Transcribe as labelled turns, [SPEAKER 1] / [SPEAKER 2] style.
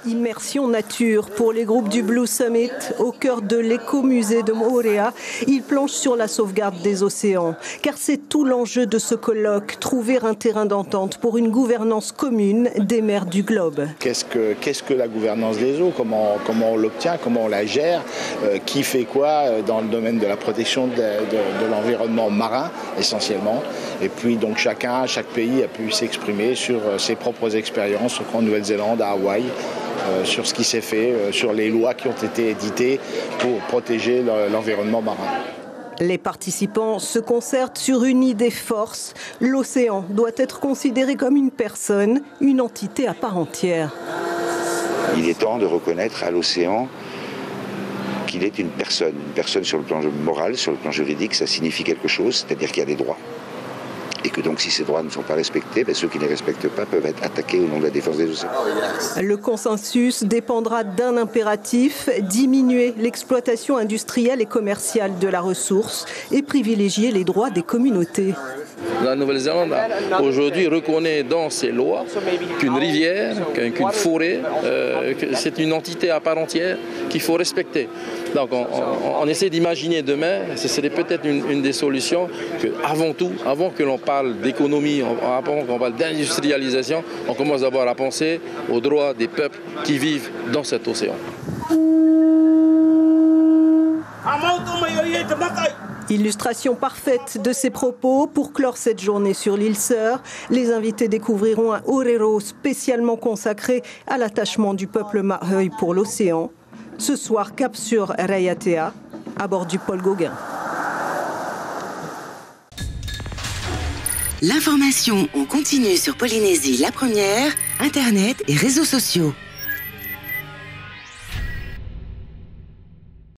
[SPEAKER 1] Immersion nature pour les groupes du Blue Summit au cœur de l'écomusée de Moorea. Ils planchent sur la sauvegarde des océans. Car c'est tout l'enjeu de ce colloque, trouver un terrain d'entente pour une gouvernance commune des mers du globe.
[SPEAKER 2] Qu'est-ce que la gouvernance des eaux ? Comment on l'obtient ? Comment on la gère ? Qui fait quoi dans le domaine de la protection de l'environnement marin essentiellement ? Et puis donc chaque pays a pu s'exprimer sur ses propres expériences en Nouvelle-Zélande, à Hawaï. Sur ce qui s'est fait, sur les lois qui ont été éditées pour protéger l'environnement marin.
[SPEAKER 1] Les participants se concertent sur une idée force. L'océan doit être considéré comme une personne, une entité à part entière.
[SPEAKER 3] Il est temps de reconnaître à l'océan qu'il est une personne sur le plan moral, sur le plan juridique, ça signifie quelque chose, c'est-à-dire qu'il y a des droits. Et que donc si ces droits ne sont pas respectés, ceux qui ne les respectent pas peuvent être attaqués au nom de la défense des océans.
[SPEAKER 1] Le consensus dépendra d'un impératif, diminuer l'exploitation industrielle et commerciale de la ressource et privilégier les droits des communautés.
[SPEAKER 4] La Nouvelle-Zélande aujourd'hui reconnaît dans ses lois qu'une rivière, qu'une forêt, c'est une entité à part entière qu'il faut respecter. Donc on essaie d'imaginer demain, ce serait peut-être une des solutions, que avant que l'on parle d'économie, avant qu'on parle d'industrialisation, on commence d'abord à penser aux droits des peuples qui vivent dans cet océan.
[SPEAKER 1] Illustration parfaite de ces propos. Pour clore cette journée sur l'île Sœur, les invités découvriront un orero spécialement consacré à l'attachement du peuple Maheu pour l'océan. Ce soir, cap sur Raiatea, à bord du Paul Gauguin.
[SPEAKER 5] L'information en continu sur Polynésie la première, Internet et réseaux sociaux.